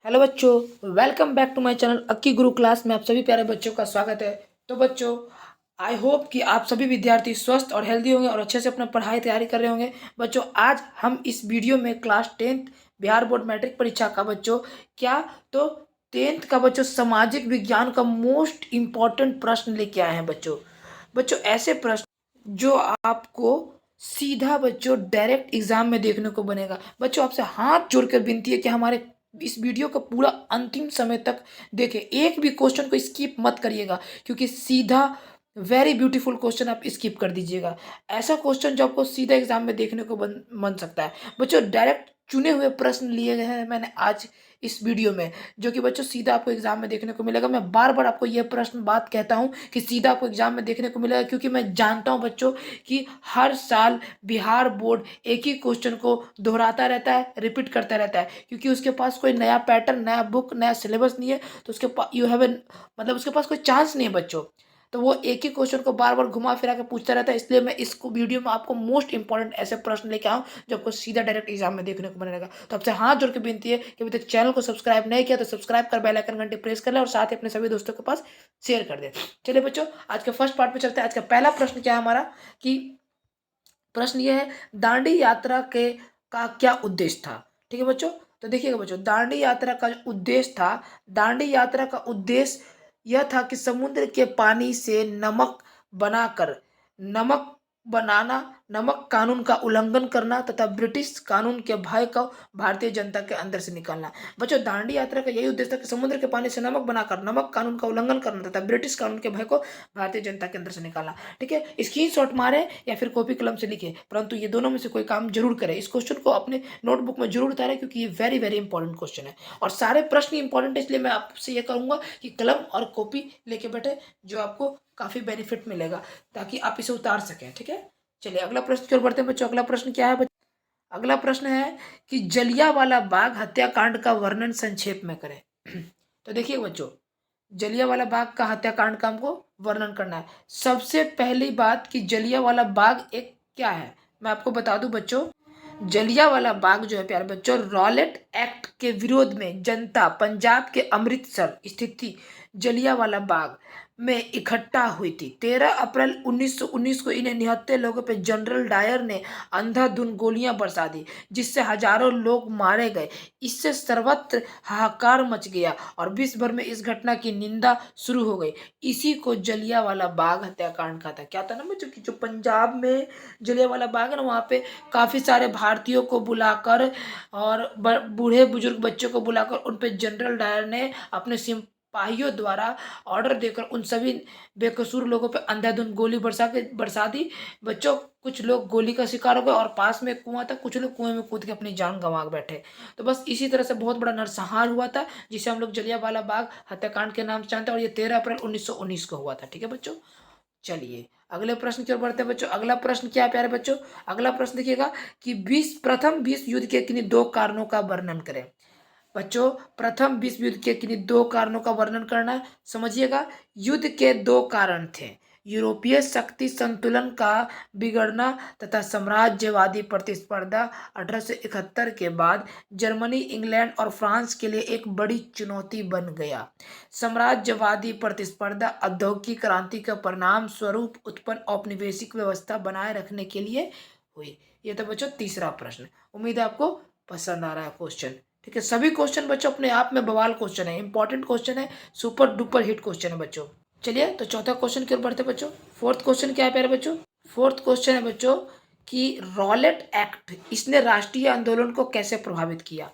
Hello बच्चों, welcome back to my channel Akki Guru class में आप सभी प्यारे बच्चों का स्वागत है। तो बच्चों, आई होप कि आप सभी विद्यार्थी स्वस्थ और हेल्दी होंगे और अच्छे से अपना पढ़ाई तैयारी कर रहे होंगे। बच्चों, आज हम इस वीडियो में class 10th Bihar board matric परीक्षा का बच्चों क्या तो 10th का बच्चों सामाजिक विज्ञान का मोस्ट इम्पॉर्टेंट प्रश्न लेके आए हैं। बच्चों बच्चों ऐसे प्रश्न जो आपको सीधा बच्चों डायरेक्ट एग्जाम में देखने को बनेगा। बच्चों, आपसे हाथ जोड़कर विनती है कि हमारे इस वीडियो को पूरा अंतिम समय तक देखें, एक भी क्वेश्चन को स्किप मत करिएगा, क्योंकि सीधा वेरी ब्यूटीफुल क्वेश्चन आप स्किप कर दीजिएगा। ऐसा क्वेश्चन जो आपको सीधा एग्जाम में देखने को बन सकता है। बच्चों, डायरेक्ट चुने हुए प्रश्न लिए गए हैं मैंने आज इस वीडियो में, जो कि बच्चों सीधा आपको एग्जाम में देखने को मिलेगा। मैं बार बार आपको यह प्रश्न बात कहता हूं कि सीधा आपको एग्जाम में देखने को मिलेगा, क्योंकि मैं जानता हूं बच्चों कि हर साल बिहार बोर्ड एक ही क्वेश्चन को दोहराता रहता है, रिपीट करता रहता है, क्योंकि उसके पास कोई नया पैटर्न, नया बुक, नया सिलेबस नहीं है। तो उसके पास यू हैव मतलब उसके पास कोई चांस नहीं है बच्चों। तो वो एक ही क्वेश्चन को बार बार घुमा फिरा के पूछता रहता है। इसलिए मैं इसको वीडियो में आपको मोस्ट इंपॉर्टेंट ऐसे प्रश्न लेके आऊँ जो आपको सीधा डायरेक्ट एग्जाम में देखने को मिलेगा। तो आपसे हाथ जोड़ के विनती है कि अभी तक चैनल को सब्सक्राइब नहीं किया तो सब्सक्राइब कर बेल आइकन घंटी प्रेस कर ले और साथ ही अपने सभी दोस्तों के पास शेयर कर दे। चलिए बच्चों, आज के फर्स्ट पार्ट में चलते हैं। आज का पहला प्रश्न क्या है हमारा कि प्रश्न ये है, दांडी यात्रा के का क्या उद्देश्य था। ठीक है बच्चों, तो देखिएगा बच्चों, दांडी यात्रा का जो उद्देश्य था, दांडी यात्रा का उद्देश्य यह था कि समुद्र के पानी से नमक बनाकर नमक बनाना, नमक कानून का उल्लंघन करना तथा ब्रिटिश कानून के भय को भारतीय जनता के अंदर से निकालना। बच्चों, दांडी यात्रा का यही उद्देश्य था कि समुद्र के पानी से नमक बनाकर नमक कानून का उल्लंघन करना तथा ब्रिटिश कानून के भय को भारतीय जनता के अंदर से निकालना। ठीक है, स्क्रीनशॉट मारे या फिर कॉपी कलम से लिखे, परंतु ये दोनों में से कोई काम जरूर करें। इस क्वेश्चन को अपने नोटबुक में जरूर उतारें, क्योंकि ये वेरी वेरी इंपॉर्टेंट क्वेश्चन है और सारे प्रश्न इंपॉर्टेंट है। इसलिए मैं आपसे ये कहूंगा कि कलम और कॉपी लेके बैठे, जो आपको काफी बेनिफिट मिलेगा, ताकि आप इसे उतार सकें। ठीक है, चलिए अगला प्रश्न की ओर बढ़ते हैं बच्चों। अगला प्रश्न क्या है बच्चों? अगला प्रश्न है कि जलियांवाला बाग हत्याकांड का वर्णन संक्षेप में करें। तो देखिए बच्चों, जलियांवाला बाग का हत्याकांड का हमको वर्णन करना है। सबसे पहली बात कि जलियांवाला बाग एक क्या है, मैं आपको बता दूं बच्चों। जलियांवाला बाग जो है प्यारे बच्चों, रॉलेट एक्ट के विरोध में जनता पंजाब के अमृतसर स्थित थी जलियांवाला बाग में इकट्ठा हुई थी। 13 अप्रैल 1919 को इन्हें निहत्थे लोगों पर जनरल डायर ने अंधाधुंध गोलियां बरसा दी, जिससे हजारों लोग मारे गए। इससे सर्वत्र हाहाकार मच गया और विश्व भर में इस घटना की निंदा शुरू हो गई। इसी को जलियांवाला बाग हत्याकांड कहा था। क्या था ना बच्चों कि जो पंजाब में जलियांवाला बाग है ना, वहाँ पे काफ़ी सारे भारतीयों को बुलाकर और बूढ़े बुजुर्ग बच्चों को बुलाकर उन पे जनरल डायर ने अपने सिपाहियों द्वारा ऑर्डर देकर उन सभी बेकसूर लोगों पे अंधाधुंध गोली बरसा दी। बच्चों, कुछ लोग गोली का शिकार हो गए और पास में एक कुआं था, कुछ लोग कुएं में कूद के अपनी जान गंवा बैठे। तो बस इसी तरह से बहुत बड़ा नरसंहार हुआ था, जिसे हम लोग जलियांवाला बाग हत्याकांड के नाम से जानते हैं, और ये 13 अप्रैल 1919 को हुआ था। ठीक है बच्चों, चलिए अगले प्रश्न की ओर बढ़ते हैं बच्चों। अगला प्रश्न क्या है प्यारे बच्चों? अगला प्रश्न देखिएगा कि प्रथम विश्व युद्ध के किन्हीं दो कारणों का वर्णन करें। बच्चों, प्रथम विश्व युद्ध के किन्हीं दो कारणों का वर्णन करना है। समझिएगा, युद्ध के दो कारण थे, यूरोपीय शक्ति संतुलन का बिगड़ना तथा साम्राज्यवादी प्रतिस्पर्धा। 1871 के बाद जर्मनी, इंग्लैंड और फ्रांस के लिए एक बड़ी चुनौती बन गया। साम्राज्यवादी प्रतिस्पर्धा औद्योगिक क्रांति का परिणाम स्वरूप उत्पन्न औपनिवेशिक व्यवस्था बनाए रखने के लिए हुई। यह था बच्चों तीसरा प्रश्न। उम्मीद है आपको पसंद आ रहा है क्वेश्चन। ठीक है, सभी क्वेश्चन बच्चों अपने आप में बवाल क्वेश्चन है, इंपॉर्टेंट क्वेश्चन है, सुपर डुपर हिट क्वेश्चन है बच्चों। चलिए तो चौथा क्वेश्चन की ओर बढ़ते बच्चों। फोर्थ क्वेश्चन क्या है प्यारे बच्चों? फोर्थ क्वेश्चन है बच्चों कि रॉलेट एक्ट, इसने राष्ट्रीय आंदोलन को कैसे प्रभावित किया।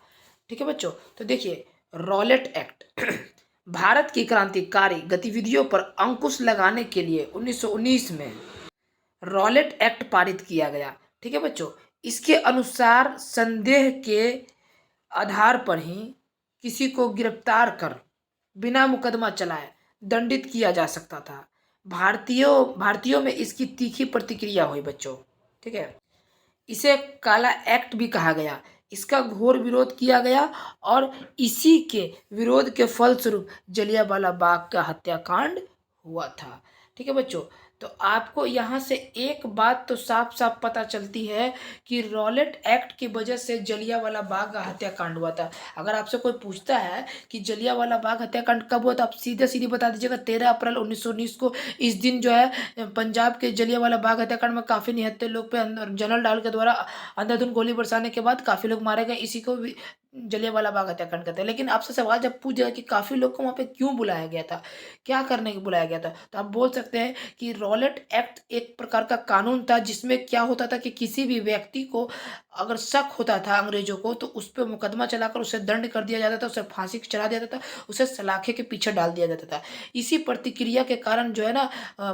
ठीक है बच्चों, तो देखिए, रॉलेट एक्ट भारत की क्रांतिकारी गतिविधियों पर अंकुश लगाने के लिए 1919 में रॉलेट एक्ट पारित किया गया। ठीक है बच्चों, इसके अनुसार संदेह के आधार पर ही किसी को गिरफ्तार कर बिना मुकदमा चलाए दंडित किया जा सकता था। भारतीयों में इसकी तीखी प्रतिक्रिया हुई बच्चों। ठीक है, इसे काला एक्ट भी कहा गया। इसका घोर विरोध किया गया और इसी के विरोध के फलस्वरूप जलियांवाला बाग का हत्याकांड हुआ था। ठीक है बच्चों, तो आपको यहाँ से एक बात तो साफ साफ पता चलती है कि रॉलेट एक्ट की वजह से जलियांवाला बाग हत्याकांड हुआ था। अगर आपसे कोई पूछता है कि जलियांवाला बाग हत्याकांड कब हुआ, तो आप सीधे सीधे बता दीजिएगा 13 अप्रैल 1919 को। इस दिन जो है पंजाब के जलियांवाला बाग हत्याकांड में काफ़ी निहत्थे लोग पे जनरल डायर के द्वारा अंधाधुंध गोली बरसाने के बाद काफ़ी लोग मारे गए। इसी को जलियांवाला बाग हत्याकांड कहते हैं। लेकिन आपसे सवाल जब पूछ जाएगा कि काफ़ी लोग को वहाँ पे क्यों बुलाया गया था, क्या करने के बुलाया गया था, तो आप बोल सकते हैं कि रॉलेट एक्ट एक प्रकार का कानून था जिसमें क्या होता था कि किसी भी व्यक्ति को अगर शक होता था अंग्रेजों को, तो उस पर मुकदमा चलाकर उसे दंड कर दिया जाता था, उसे फांसी चढ़ा दिया जाता था, उसे सलाखे के पीछे डाल दिया जाता था। इसी प्रतिक्रिया के कारण जो है ना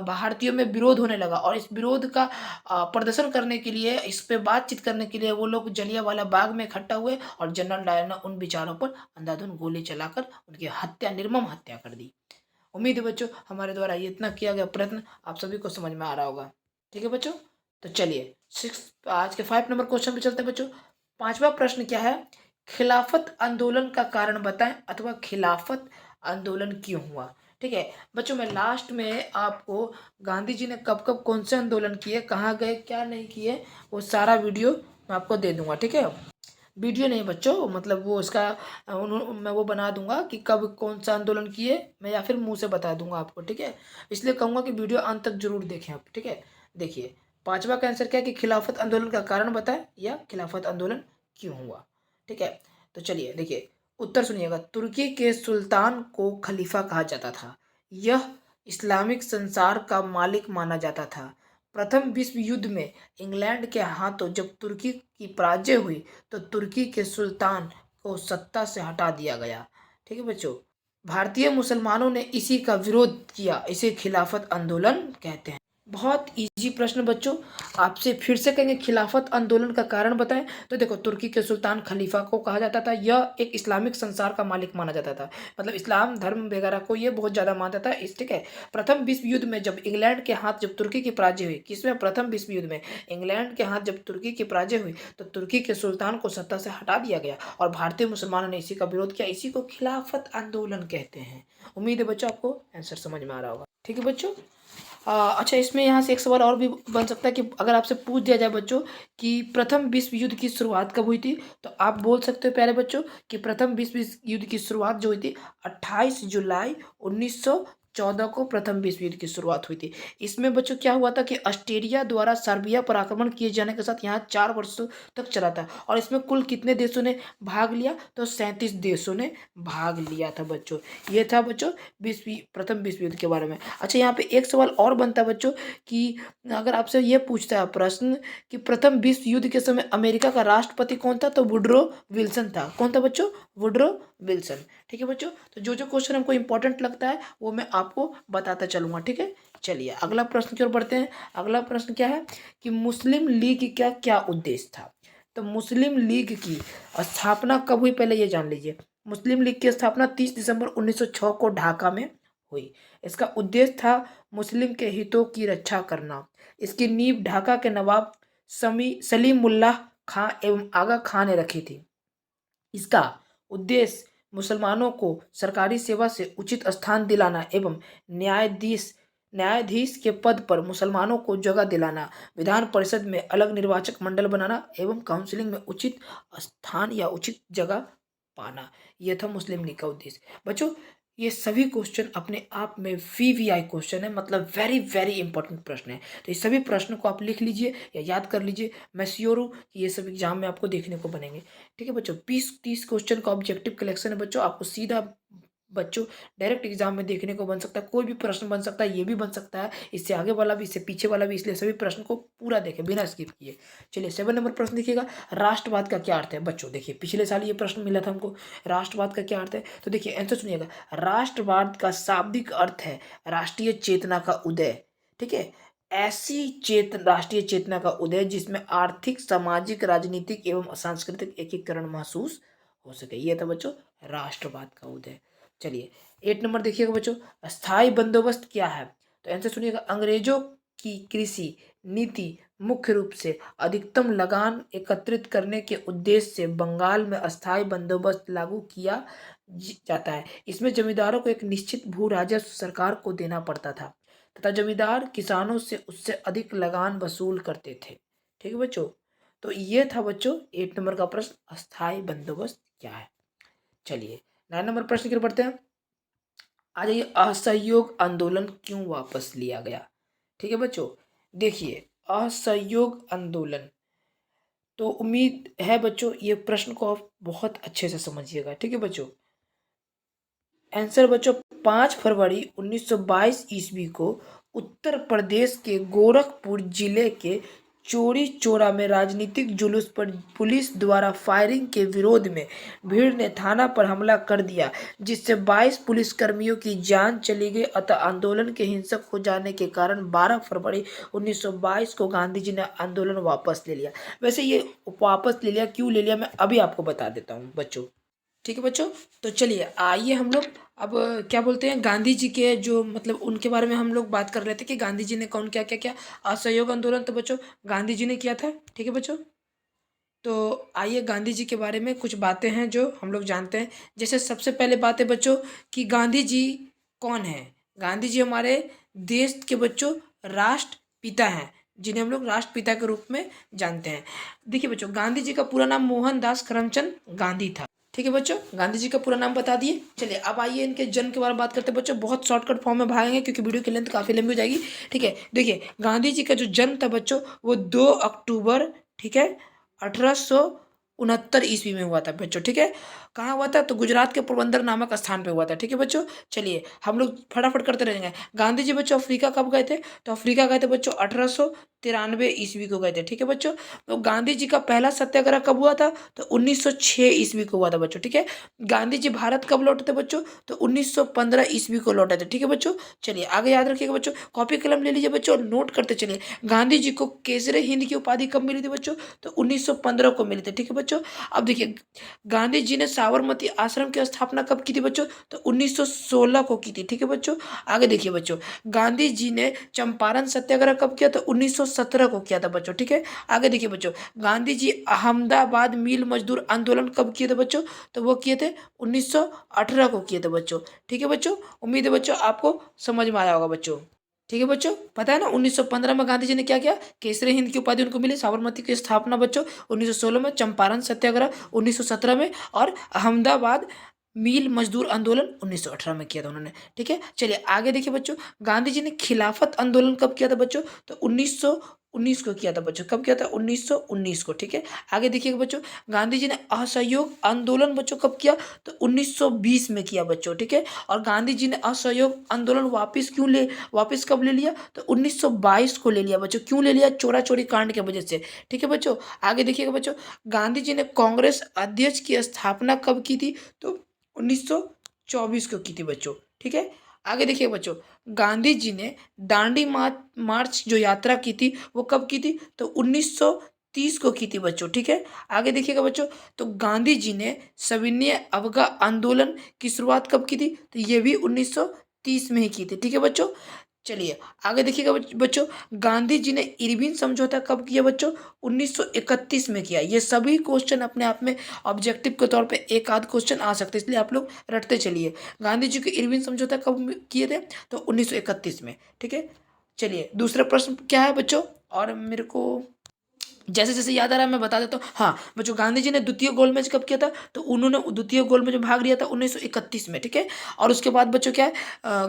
भारतीयों में विरोध होने लगा, और इस विरोध का प्रदर्शन करने के लिए, इस पे बातचीत करने के लिए वो लोग जलियांवाला बाग में इकट्ठा हुए और जनरल डायर ने उन बेचारों पर अंधाधुंध गोली चलाकर उनकी हत्या, निर्मम हत्या कर दी। उम्मीद है बच्चों हमारे द्वारा ये इतना किया गया प्रयत्न आप सभी को समझ में आ रहा होगा। ठीक है बच्चों, तो चलिए आज के 5 नंबर क्वेश्चन पे चलते हैं बच्चों। 5वां प्रश्न क्या है, खिलाफत आंदोलन का कारण बताएं अथवा खिलाफत आंदोलन क्यों हुआ। ठीक है बच्चों, मैं लास्ट में आपको गांधी जी ने कब कब कौन से आंदोलन किए, कहाँ गए, क्या नहीं किए, वो सारा वीडियो मैं आपको दे दूंगा। ठीक है, वीडियो नहीं बच्चों, मतलब वो उसका मैं वो बना दूंगा कि कब कौन सा आंदोलन किए मैं, या फिर मुंह से बता दूंगा आपको। ठीक है, इसलिए कहूँगा कि वीडियो अंत तक जरूर देखें आप। ठीक है, देखिए 5वां का आंसर क्या है कि खिलाफत आंदोलन का कारण बताएं या खिलाफत आंदोलन क्यों हुआ। ठीक है, तो चलिए देखिए उत्तर सुनिएगा। तुर्की के सुल्तान को खलीफा कहा जाता था। यह इस्लामिक संसार का मालिक माना जाता था। प्रथम विश्व युद्ध में इंग्लैंड के हाथों जब तुर्की की पराजय हुई तो तुर्की के सुल्तान को सत्ता से हटा दिया गया। ठीक है बच्चों, भारतीय मुसलमानों ने इसी का विरोध किया, इसे खिलाफत आंदोलन कहते हैं। बहुत इजी प्रश्न बच्चों, आपसे फिर से कहेंगे खिलाफत आंदोलन का कारण बताएं, तो देखो तुर्की के सुल्तान खलीफा को कहा जाता था, यह एक इस्लामिक संसार का मालिक माना जाता था, मतलब इस्लाम धर्म वगैरह को ये बहुत ज़्यादा मानता था इस। ठीक है, प्रथम विश्व युद्ध में जब इंग्लैंड के हाथ जब तुर्की की पराजय हुई, किसमें, प्रथम विश्व युद्ध में इंग्लैंड के हाथ जब तुर्की की पराजय हुई तो तुर्की के सुल्तान को सत्ता से हटा दिया गया और भारतीय मुसलमानों ने इसी का विरोध किया, इसी को खिलाफत आंदोलन कहते हैं। उम्मीद है बच्चों आपको आंसर समझ में आ रहा होगा। ठीक है बच्चों, अच्छा इसमें यहाँ से एक सवाल और भी बन सकता है कि अगर आपसे पूछ दिया जाए बच्चों कि प्रथम विश्व युद्ध की शुरुआत कब हुई थी, तो आप बोल सकते हो प्यारे बच्चों कि प्रथम विश्व युद्ध की शुरुआत जो हुई थी 28 जुलाई 1914 को प्रथम विश्व युद्ध की शुरुआत हुई थी। इसमें बच्चों क्या हुआ था कि ऑस्ट्रेलिया द्वारा सर्बिया पर आक्रमण किए जाने के साथ यहाँ 4 वर्षों तक चला था, और इसमें कुल कितने देशों ने भाग लिया, तो 37 देशों ने भाग लिया था बच्चों। ये था बच्चों प्रथम विश्व युद्ध के बारे में। अच्छा यहाँ पे एक सवाल और बनता है बच्चों कि अगर आपसे ये पूछता है प्रश्न कि प्रथम विश्व युद्ध के समय अमेरिका का राष्ट्रपति कौन था, तो वुडरो विल्सन था। कौन था बच्चों, वुडरो विल्सन। ठीक है बच्चों, तो जो जो क्वेश्चन हमको इंपॉर्टेंट लगता है वो मैं आपको बताता चलूंगा। ठीक है, चलिए अगला प्रश्न की ओर बढ़ते हैं। अगला प्रश्न क्या है कि मुस्लिम लीग का क्या उद्देश्य था। तो मुस्लिम लीग की स्थापना कब हुई, पहले ये जान लीजिए। मुस्लिम लीग की स्थापना 30 दिसंबर 1906 को ढाका में हुई। इसका उद्देश्य था मुस्लिम के हितों की रक्षा करना। इसकी नींव ढाका के नवाब सलीमुल्लाह खां एवं आगा खां ने रखी थी। इसका उद्देश्य मुसलमानों को सरकारी सेवा से उचित स्थान दिलाना एवं न्यायाधीश के पद पर मुसलमानों को जगह दिलाना, विधान परिषद में अलग निर्वाचक मंडल बनाना एवं काउंसिलिंग में उचित स्थान या उचित जगह पाना। यह था मुस्लिम लीग का उद्देश्य। बच्चों ये सभी क्वेश्चन अपने आप में वीवीआई क्वेश्चन है, मतलब वेरी वेरी इंपॉर्टेंट प्रश्न है। तो इस सभी प्रश्न को आप लिख लीजिए या याद कर लीजिए, मैं श्योर हूँ कि ये सब एग्जाम में आपको देखने को बनेंगे। ठीक है बच्चों, 20-30 क्वेश्चन का ऑब्जेक्टिव कलेक्शन है बच्चों, आपको सीधा बच्चों डायरेक्ट एग्जाम में देखने को बन सकता है। कोई भी प्रश्न बन सकता है, ये भी बन सकता है, इससे आगे वाला भी, इससे पीछे वाला भी, इसलिए सभी प्रश्न को पूरा देखें बिना स्किप किए। चलिए 7 नंबर प्रश्न देखिएगा, राष्ट्रवाद का क्या अर्थ है। बच्चों देखिए पिछले साल ये प्रश्न मिला था हमको, राष्ट्रवाद का क्या अर्थ है, तो देखिए आंसर सुनिएगा। राष्ट्रवाद का शाब्दिक अर्थ है राष्ट्रीय चेतना का उदय। ठीक है, ऐसी राष्ट्रीय चेतना का उदय जिसमें आर्थिक, सामाजिक, राजनीतिक एवं सांस्कृतिक एकीकरण महसूस हो सके। ये था बच्चों राष्ट्रवाद का उदय। चलिए 8 नंबर देखिएगा बच्चों, स्थायी बंदोबस्त क्या है, तो आंसर सुनिएगा। अंग्रेजों की कृषि नीति मुख्य रूप से अधिकतम लगान एकत्रित करने के उद्देश्य से बंगाल में अस्थायी बंदोबस्त लागू किया जाता है। इसमें जमींदारों को एक निश्चित भू राजस्व सरकार को देना पड़ता था तथा जमींदार किसानों से उससे अधिक लगान वसूल करते थे। ठीक है बच्चों, तो ये था बच्चों 8 नंबर का प्रश्न, अस्थाई बंदोबस्त क्या है। चलिए 9 नंबर प्रश्न की ओर बढ़ते हैं। आ जाइए, असहयोग आंदोलन क्यों वापस लिया गया। ठीक है बच्चों, देखिए असहयोग आंदोलन, तो उम्मीद है बच्चों ये प्रश्न को आप बहुत अच्छे से समझिएगा। ठीक है बच्चों, आंसर बच्चों 5 फरवरी 1922 ईस्वी को उत्तर प्रदेश के गोरखपुर जिले के चौरी चौरा में राजनीतिक जुलूस पर पुलिस द्वारा फायरिंग के विरोध में भीड़ ने थाना पर हमला कर दिया, जिससे 22 पुलिसकर्मियों की जान चली गई। अतः आंदोलन के हिंसक हो जाने के कारण 12 फरवरी 1922 को गांधी जी ने आंदोलन वापस ले लिया। वैसे ये वापस ले लिया, क्यों ले लिया, मैं अभी आपको बता देता हूँ बच्चों। ठीक है बच्चों, तो चलिए आइए हम लोग अब क्या बोलते हैं, गांधी जी के जो मतलब उनके बारे में हम लोग बात कर रहे थे कि गांधी जी ने कौन क्या क्या क्या असहयोग आंदोलन तो बच्चों गांधी जी ने किया था। ठीक है बच्चों, तो आइए गांधी जी के बारे में कुछ बातें हैं जो हम लोग जानते हैं। जैसे सबसे पहले बात है बच्चों कि गांधी जी कौन है। गांधी जी हमारे देश के बच्चों राष्ट्रपिता हैं, जिन्हें हम लोग राष्ट्रपिता के रूप में जानते हैं। देखिए बच्चों, गांधी जी का पूरा नाम मोहनदास करमचंद गांधी था। ठीक है बच्चों, गांधी जी का पूरा नाम बता दिए। चलिए अब आइए इनके जन्म के बारे में बात करते हैं बच्चों, बहुत शॉर्टकट फॉर्म में भागेंगे क्योंकि वीडियो की लेंथ काफ़ी लंबी हो जाएगी। ठीक है, देखिए गांधी जी का जो जन्म था बच्चों वो 2 अक्टूबर, ठीक है, 1869 ईस्वी में हुआ था बच्चों। ठीक है, कहाँ हुआ था, तो गुजरात के पोरबंदर नामक स्थान पे हुआ था। ठीक है बच्चों, चलिए हम लोग फटाफट करते रहेंगे। गांधी जी बच्चों अफ्रीका कब गए थे, तो अफ्रीका गए थे बच्चों 1893 ईस्वी को गए थे। ठीक है बच्चों, तो गांधी जी का पहला सत्याग्रह कब हुआ था, तो 1906 ईस्वी को हुआ था बच्चों। ठीक है, गांधी जी भारत कब लौटे थे बच्चों, तो 1915 ईस्वी को लौटे थे। ठीक है बच्चों, चलिए आगे याद रखिएगा बच्चों, कॉपी कलम ले लीजिए बच्चों, नोट करते चलिए। गांधी जी को केसरे हिंद की उपाधि कब मिली थी बच्चों, तो 1915 को मिली थी। ठीक है बच्चों, अब देखिए गांधी जी ने साबरमती आश्रम की स्थापना कब की थी बच्चों, तो 1916 को की थी। ठीक है बच्चों, आगे देखिए बच्चों, गांधी जी ने चंपारण सत्याग्रह कब किया, तो 1917 को किया था बच्चों। ठीक है, आगे देखिए बच्चों, गांधी जी अहमदाबाद मिल मजदूर आंदोलन कब किए थे बच्चों, तो वो किए थे 1918 को किए थे बच्चों। ठीक है बच्चों, उम्मीद है बच्चों आपको समझ में आया होगा बच्चों। ठीक है बच्चों, पता है ना 1915 में गांधी जी ने क्या किया, केसरी हिंद की उपाधि उनको मिली, साबरमती की स्थापना बच्चों 1916 में, चंपारण सत्याग्रह 1917 में, और अहमदाबाद मील मजदूर आंदोलन 1918 में किया था उन्होंने। ठीक है, चलिए आगे देखिए बच्चों, गांधी जी ने खिलाफत आंदोलन कब किया था बच्चों, तो 1919 को किया था बच्चों। कब किया था, 1919 को। ठीक है, आगे देखिएगा बच्चों, गांधी जी ने असहयोग आंदोलन बच्चों कब किया, तो 1920 में किया बच्चों। ठीक है, और गांधी जी ने असहयोग आंदोलन वापस कब ले लिया, तो 1922 को ले लिया बच्चों। क्यों ले लिया, चोरा चोरी कांड की वजह से। ठीक है बच्चों, आगे देखिएगा बच्चों, गांधी जी ने कांग्रेस अध्यक्ष की स्थापना कब की थी, तो 1924 को की थी बच्चों। ठीक है, आगे देखिए बच्चों, गांधी जी ने दांडी मार्च जो यात्रा की थी वो कब की थी, तो 1930 को की थी बच्चों। ठीक है, आगे देखिएगा बच्चों, तो गांधी जी ने सविनय अवज्ञा आंदोलन की शुरुआत कब की थी, तो ये भी 1930 में ही की थी। ठीक है बच्चों, चलिए आगे देखिएगा बच्चों, गांधी जी ने इरविन समझौता कब किया बच्चों, 1931 में किया। ये सभी क्वेश्चन अपने आप में ऑब्जेक्टिव के तौर पे एक आध क्वेश्चन आ सकते हैं, इसलिए आप लोग रटते चलिए। गांधी जी के इरविन समझौता कब किए थे, तो 1931 में। ठीक है, चलिए दूसरा प्रश्न क्या है बच्चों, और मेरे को जैसे जैसे याद आ रहा है मैं बता देता हूँ। हाँ बच्चों, गांधी जी ने द्वितीय गोलमेज कब किया था, तो उन्होंने द्वितीय गोलमेज में भाग लिया था 1931 में। ठीक है, और उसके बाद बच्चों क्या है,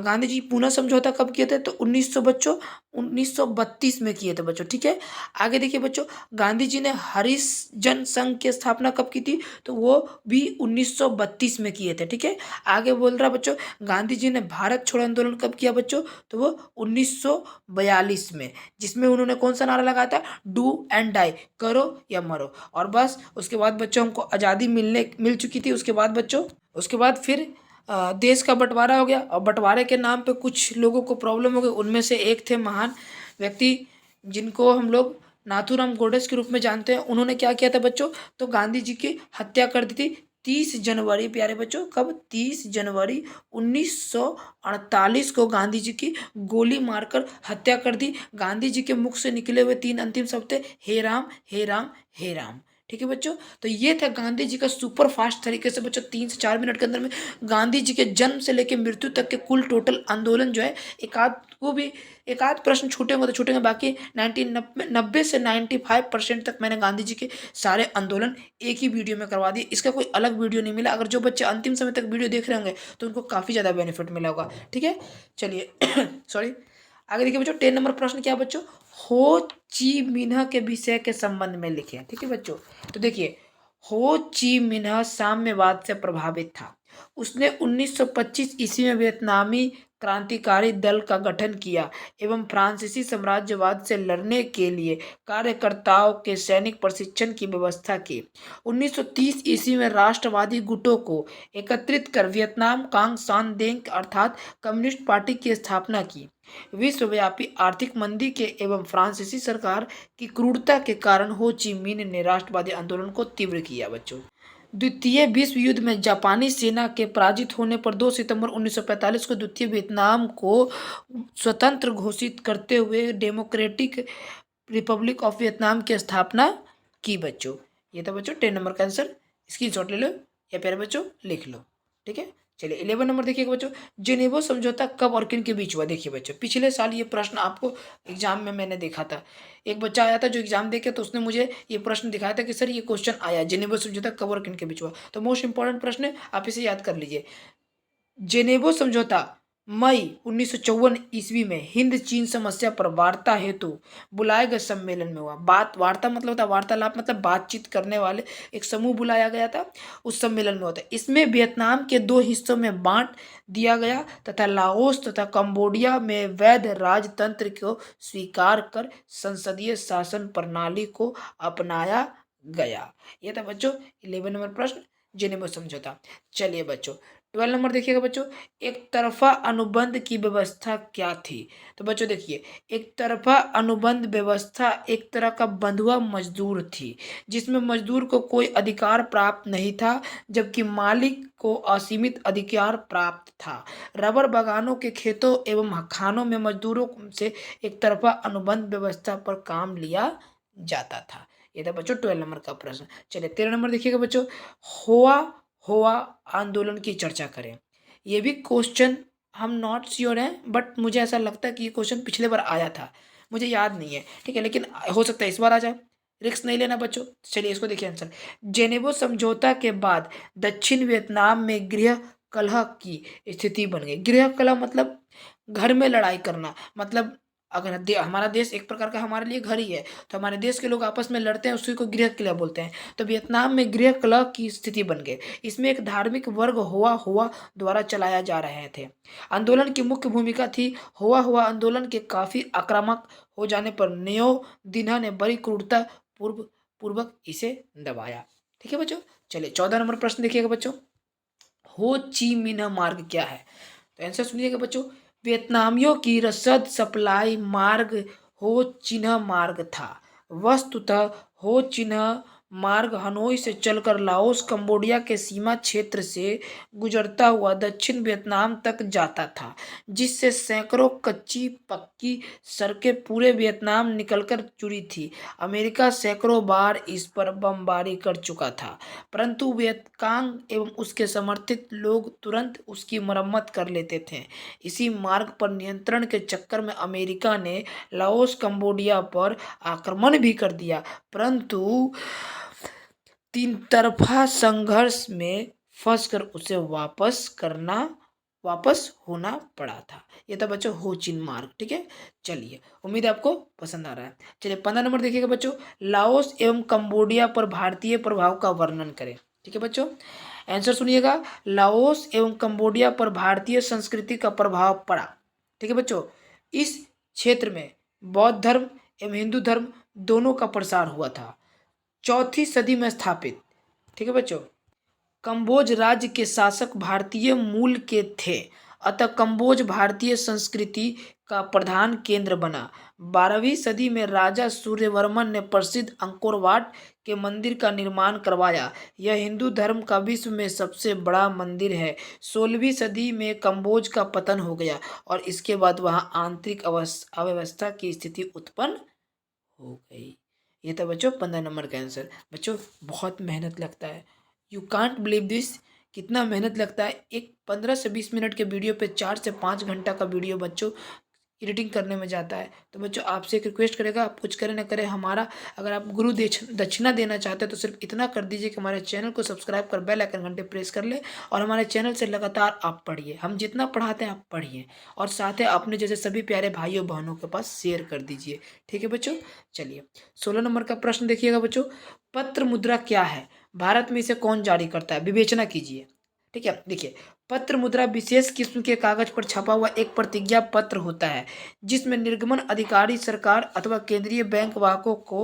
गांधी जी पूना समझौता कब किए थे, तो 1932 में किए थे बच्चों। ठीक है, आगे देखिए बच्चों, गांधी जी ने हरिजन संघ की स्थापना कब की थी, तो वो भी 1932 में किए थे। ठीक है, आगे बोल रहा बच्चों, गांधी जी ने भारत छोड़ो आंदोलन कब किया बच्चों, तो वो 1942 में, जिसमें उन्होंने कौन सा नारा लगाया था, डू एंड डाई, करो या मरो। और बस उसके बाद बच्चों हमको आज़ादी मिल चुकी थी। उसके बाद बच्चों, उसके बाद फिर देश का बंटवारा हो गया, और बंटवारे के नाम पे कुछ लोगों को प्रॉब्लम हो गई। उनमें से एक थे महान व्यक्ति जिनको हम लोग नाथूराम गोडसे के रूप में जानते हैं। उन्होंने क्या किया था बच्चों, तो गांधी जी की हत्या कर दी थी 30 जनवरी, प्यारे बच्चों, कब, 30 जनवरी 1948 को गांधी जी की गोली मारकर हत्या कर दी। गांधी जी के मुख से निकले हुए 3 अंतिम शब्द थे, हे राम हे राम हे राम। ठीक है बच्चों। तो ये था गांधी जी का सुपर फास्ट तरीके से बच्चों 3 से 4 मिनट के अंदर में गांधी जी के जन्म से लेकर मृत्यु तक के कुल टोटल आंदोलन जो है, एक आध प्रश्न छूटे होंगे तो छूटेंगे, बाकी 90 से 95% तक मैंने गांधी जी के सारे आंदोलन एक ही वीडियो में करवा दिए। इसका कोई अलग वीडियो नहीं मिला। अगर जो बच्चे अंतिम समय तक वीडियो देख रहे होंगे तो उनको काफ़ी ज़्यादा बेनिफिट मिला होगा। ठीक है, चलिए सॉरी, आगे देखिए बच्चों 10 नंबर प्रश्न क्या है बच्चों, हो ची मिन्ह के विषय के संबंध में लिखे। ठीक है बच्चों, तो देखिए हो ची मिन्ह साम्यवाद से प्रभावित था। उसने 1925 ईस्वी में वियतनामी क्रांतिकारी दल का गठन किया एवं फ्रांसीसी साम्राज्यवाद से लड़ने के लिए कार्यकर्ताओं के सैनिक प्रशिक्षण की व्यवस्था की। 1930 ईस्वी में राष्ट्रवादी गुटों को एकत्रित कर वियतनाम कांग सान देंग अर्थात कम्युनिस्ट पार्टी की स्थापना की। विश्वव्यापी आर्थिक मंदी के एवं फ्रांसीसी सरकार की क्रूरता के कारण हो ची मिन्ह ने राष्ट्रवादी आंदोलन को तीव्र किया बच्चों। द्वितीय विश्व युद्ध में जापानी सेना के पराजित होने पर 2 सितंबर 1945 को द्वितीय वियतनाम को स्वतंत्र घोषित करते हुए डेमोक्रेटिक रिपब्लिक ऑफ वियतनाम की स्थापना की बच्चों। ये था बच्चों 10 नंबर का आंसर, स्क्रीनशॉट ले लो या प्यारे बच्चों लिख लो। ठीक है, चलिए 11 नंबर देखिएगा बच्चों, जेनेवा समझौता कब और किन के बीच हुआ। देखिए बच्चों पिछले साल ये प्रश्न आपको एग्जाम में मैंने देखा था। एक बच्चा आया था जो एग्जाम देके, तो उसने मुझे ये प्रश्न दिखाया था कि सर ये क्वेश्चन आया, जेनेवा समझौता कब और किन के बीच हुआ। तो मोस्ट इंपॉर्टेंट प्रश्न है, आप इसे याद कर लीजिए। जेनेवा समझौता मई 1954 ईस्वी में हिंद चीन समस्या पर वार्ता हेतु बुलाए गए सम्मेलन में हुआ। वार्ता मतलब होता है वार्तालाप, मतलब बातचीत करने वाले एक समूह बुलाया गया था, उस सम्मेलन में होता है। इसमें वियतनाम के 2 हिस्सों में बांट दिया गया तथा लाओस तथा कंबोडिया में वैध राजतंत्र को स्वीकार कर संसदीय शासन प्रणाली को अपनाया गया। यह था बच्चों 11 नंबर प्रश्न, जेनेवा समझौता। चलिए बच्चों 12 नंबर देखिएगा बच्चों, एक तरफा अनुबंध की व्यवस्था क्या थी। तो बच्चों देखिए, एक तरफा अनुबंध व्यवस्था एक तरह का बंधुआ मजदूर थी, जिसमें मजदूर को कोई अधिकार प्राप्त नहीं था जबकि मालिक को असीमित अधिकार प्राप्त था। रबर बागानों के खेतों एवं खानों में मजदूरों से एक तरफा अनुबंध व्यवस्था पर काम लिया जाता था। ये था बच्चों 12 नंबर का प्रश्न। चलिए 13 नंबर देखिएगा बच्चों, हुआ हुआ आंदोलन की चर्चा करें। ये भी क्वेश्चन हम नॉट श्योर हैं, बट मुझे ऐसा लगता है कि ये क्वेश्चन पिछले बार आया था, मुझे याद नहीं है। ठीक है, लेकिन हो सकता है इस बार आ जाए, रिस्क नहीं लेना बच्चों। चलिए इसको देखिए आंसर, जेनेवा समझौता के बाद दक्षिण वियतनाम में गृह कलह की स्थिति बन गई। गृह कलह मतलब घर में लड़ाई करना, मतलब अगर हमारा देश एक प्रकार का हमारे लिए घर ही है, तो हमारे देश के लोग आपस में लड़ते हैं, उसी को गृह कलह बोलते हैं। तो वियतनाम में गृह कलह की स्थिति बन गई। इसमें एक धार्मिक वर्ग हुआ द्वारा चलाया जा रहे थे। आंदोलन की मुख्य भूमिका थी। हुआ आंदोलन के काफी आक्रामक हो जाने पर नियो दिन्हा ने बड़ी क्रूरता पूर्वक इसे दबाया। ठीक है बच्चों, चलिए 14 नंबर प्रश्न देखिएगा बच्चों, हो ची मिन्ह मार्ग क्या है। तो आंसर सुनिएगा बच्चों, वियतनामियों की रसद सप्लाई मार्ग हो चिन्ह मार्ग था। वस्तुतः हो चिन्ह मार्ग हनोई से चलकर लाओस कंबोडिया के सीमा क्षेत्र से गुजरता हुआ दक्षिण वियतनाम तक जाता था, जिससे सैकड़ों कच्ची पक्की सड़कें पूरे वियतनाम निकलकर जुड़ी थी। अमेरिका सैकड़ों बार इस पर बमबारी कर चुका था, परंतु वियतकांग एवं उसके समर्थित लोग तुरंत उसकी मरम्मत कर लेते थे। इसी मार्ग पर नियंत्रण के चक्कर में अमेरिका ने लाओस कंबोडिया पर आक्रमण भी कर दिया, परंतु 3 तरफा संघर्ष में फंसकर उसे वापस होना पड़ा था। ये था बच्चों हो चिन मार्ग। ठीक है, चलिए उम्मीद है आपको पसंद आ रहा है। चलिए 15 नंबर देखिएगा बच्चों, लाओस एवं कंबोडिया पर भारतीय प्रभाव का वर्णन करें। ठीक है बच्चों, आंसर सुनिएगा, लाओस एवं कंबोडिया पर भारतीय संस्कृति का प्रभाव पड़ा। ठीक है बच्चों, इस क्षेत्र में बौद्ध धर्म एवं हिंदू धर्म दोनों का प्रसार हुआ था। 4वीं सदी में स्थापित, ठीक है बच्चों, कंबोज राज्य के शासक भारतीय मूल के थे, अतः कंबोज भारतीय संस्कृति का प्रधान केंद्र बना। 12वीं सदी में राजा सूर्यवर्मन ने प्रसिद्ध अंकोर वाट के मंदिर का निर्माण करवाया। यह हिंदू धर्म का विश्व में सबसे बड़ा मंदिर है। 16वीं सदी में कंबोज का पतन हो गया और इसके बाद वहां आंतरिक अव्यवस्था की स्थिति उत्पन्न हो गई। ये था बच्चों 15 नंबर का आंसर। बच्चों बहुत मेहनत लगता है, यू कांट बिलीव दिस, कितना मेहनत लगता है। एक 15 से 20 मिनट के वीडियो पे 4 से 5 घंटा का वीडियो बच्चों एडिटिंग करने में जाता है। तो बच्चों आपसे एक रिक्वेस्ट करेगा, आप कुछ करें ना करें, हमारा अगर आप गुरु दक्षिणा देना चाहते हैं तो सिर्फ इतना कर दीजिए कि हमारे चैनल को सब्सक्राइब कर बेल आइकन घंटे प्रेस कर ले और हमारे चैनल से लगातार आप पढ़िए। हम जितना पढ़ाते हैं आप पढ़िए और साथ ही अपने जैसे सभी प्यारे भाइयों बहनों के पास शेयर कर दीजिए। ठीक है बच्चों, चलिए 16 नंबर का प्रश्न देखिएगा बच्चों। पत्र मुद्रा क्या है? भारत में इसे कौन जारी करता है? विवेचना कीजिए। ठीक है, देखिए पत्र मुद्रा विशेष किस्म के कागज पर छपा हुआ एक प्रतिज्ञा पत्र होता है जिसमें निर्गमन अधिकारी सरकार अथवा केंद्रीय बैंक वाहकों को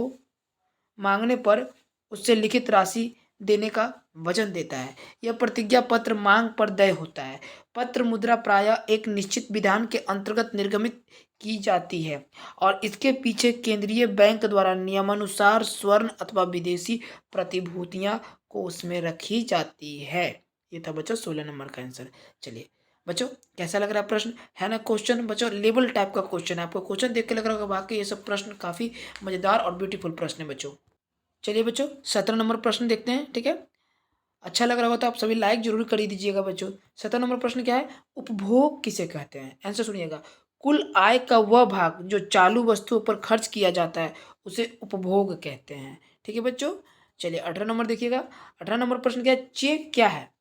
मांगने पर उससे लिखित राशि देने का वचन देता है। यह प्रतिज्ञा पत्र मांग पर देय होता है। पत्र मुद्रा प्रायः एक निश्चित विधान के अंतर्गत निर्गमित की जाती है और इसके पीछे केंद्रीय बैंक द्वारा नियमानुसार स्वर्ण अथवा विदेशी प्रतिभूतियां को उसमें रखी जाती है। ये था बच्चों 16 नंबर का आंसर। चलिए बच्चों कैसा लग रहा है प्रश्न, है ना? क्वेश्चन बच्चों लेवल टाइप का क्वेश्चन है, आपको क्वेश्चन देख के लग रहा होगा वाकई ये सब प्रश्न काफी मजेदार और ब्यूटीफुल प्रश्न है बच्चों। चलिए बच्चों 17 नंबर प्रश्न देखते हैं। ठीक है, अच्छा लग रहा होगा तो आप सभी लाइक जरूर कर ही दीजिएगा बच्चों। 17 नंबर प्रश्न क्या है? उपभोग किसे कहते हैं? आंसर सुनिएगा। कुल आय का वह भाग जो चालू वस्तुओं पर खर्च किया जाता है उसे उपभोग कहते हैं। ठीक है बच्चों, चलिए 18 नंबर देखिएगा। 18 नंबर प्रश्न क्या है? चेक क्या है?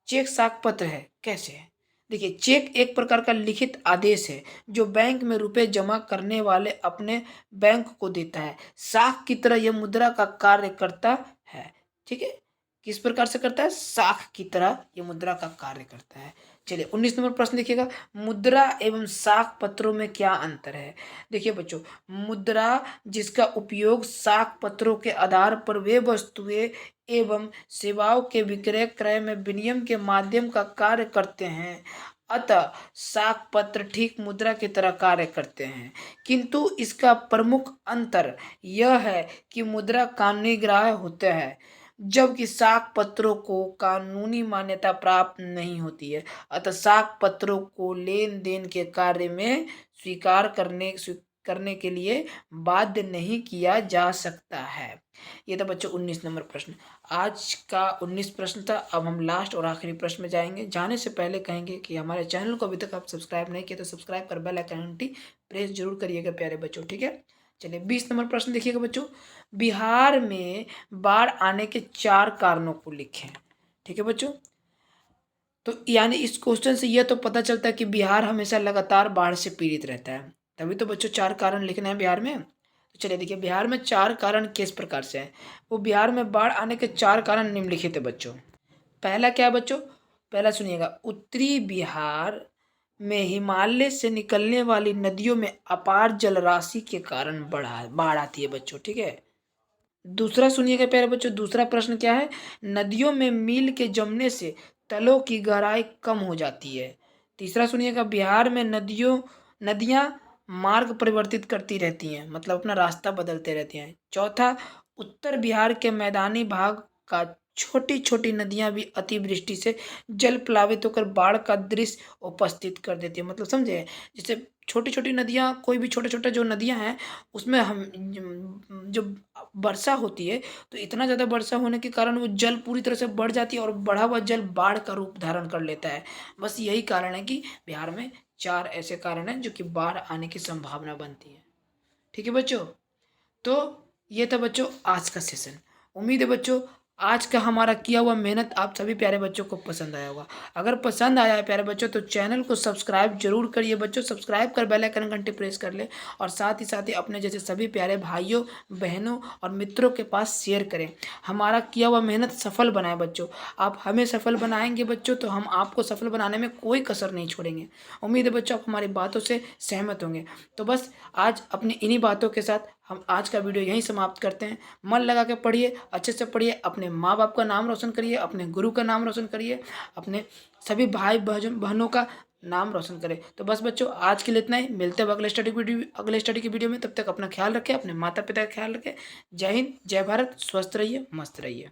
चेक साख पत्र है। कैसे है? देखिए चेक एक प्रकार का लिखित आदेश है जो बैंक में रुपए जमा करने वाले अपने बैंक को देता है। साख की तरह यह मुद्रा का कार्य करता है। ठीक है, किस प्रकार से करता है? साख की तरह यह मुद्रा का कार्य करता है। चलिए 19 नंबर प्रश्न देखिएगा। मुद्रा एवं साख पत्रों में क्या अंतर है? देखिए बच्चों, मुद्रा जिसका उपयोग साख पत्रों के आधार पर वे वस्तुएं एवं सेवाओं के विक्रय क्रय में विनिमय के माध्यम का कार्य करते हैं, अतः साख पत्र ठीक मुद्रा की तरह कार्य करते हैं। किंतु इसका प्रमुख अंतर यह है कि मुद्रा कानूनी ग्राह्य होते हैं जबकि साख पत्रों को कानूनी मान्यता प्राप्त नहीं होती है। अतः साख पत्रों को लेन देन के कार्य में स्वीकार करने के लिए बाध्य नहीं किया जा सकता है। ये था बच्चों 19 नंबर प्रश्न। आज का 19 प्रश्न था। अब हम लास्ट और आखिरी प्रश्न में जाएंगे। जाने से पहले कहेंगे कि हमारे चैनल को अभी तक आप सब्सक्राइब नहीं किया तो सब्सक्राइब कर बेल आइकन घंटी प्रेस जरूर करिएगा प्यारे बच्चों। ठीक है, चलिए 20 नंबर प्रश्न देखिएगा बच्चों। बिहार में बाढ़ आने के 4 कारणों को लिखें। ठीक है बच्चों, तो यानी इस क्वेश्चन से यह तो पता चलता है कि बिहार हमेशा लगातार बाढ़ से पीड़ित रहता है। तभी तो बच्चों 4 कारण लिखना है बिहार में। तो चलिए देखिए बिहार में 4 कारण किस प्रकार से हैं। वो बिहार में बाढ़ आने के 4 कारण निम्नलिखित है बच्चों। पहला क्या है बच्चों? पहला सुनिएगा, उत्तरी बिहार में हिमालय से निकलने वाली नदियों में अपार जलराशि के कारण बाढ़ आती है बच्चों। ठीक है, दूसरा सुनिएगा प्यारे बच्चों, दूसरा प्रश्न क्या है? नदियों में मील के जमने से तलों की गहराई कम हो जाती है। तीसरा सुनिएगा, बिहार में नदियां मार्ग परिवर्तित करती रहती हैं, मतलब अपना रास्ता बदलते रहती हैं। चौथा, उत्तर बिहार के मैदानी भाग का छोटी छोटी नदियां भी अतिवृष्टि से जल प्लावित होकर बाढ़ का दृश्य उपस्थित कर देती है। मतलब समझे, जैसे छोटी छोटी नदियां, कोई भी छोटे छोटे जो नदियां हैं उसमें हम जो वर्षा होती है तो इतना ज़्यादा वर्षा होने के कारण वो जल पूरी तरह से बढ़ जाती है और बढ़ा हुआ जल बाढ़ का रूप धारण कर लेता है। बस यही कारण है कि बिहार में 4 ऐसे कारण हैं जो कि बाढ़ आने की संभावना बनती है। ठीक है बच्चों, तो ये था बच्चों आज का सेशन। उम्मीद है बच्चों आज का हमारा किया हुआ मेहनत आप सभी प्यारे बच्चों को पसंद आया होगा। अगर पसंद आया है प्यारे बच्चों तो चैनल को सब्सक्राइब जरूर करिए बच्चों। सब्सक्राइब कर बेल आइकन घंटी प्रेस कर ले और साथ ही अपने जैसे सभी प्यारे भाइयों बहनों और मित्रों के पास शेयर करें। हमारा किया हुआ मेहनत सफल बनाए बच्चों। आप हमें सफल बनाएंगे बच्चों तो हम आपको सफल बनाने में कोई कसर नहीं छोड़ेंगे। उम्मीद है बच्चों आप हमारी बातों से सहमत होंगे। तो बस आज अपनी इन्हीं बातों के साथ हम आज का वीडियो यहीं समाप्त करते हैं। मन लगा के पढ़िए, अच्छे से पढ़िए, अपने माँ बाप का नाम रोशन करिए, अपने गुरु का नाम रोशन करिए, अपने सभी भाई बहनों का नाम रोशन करें। तो बस बच्चों आज के लिए इतना ही। मिलते हैं अगले स्टडी की वीडियो में। तब तक अपना ख्याल रखें, अपने माता पिता का ख्याल रखें। जय हिंद, जय भारत, स्वस्थ रहिए, मस्त रहिए।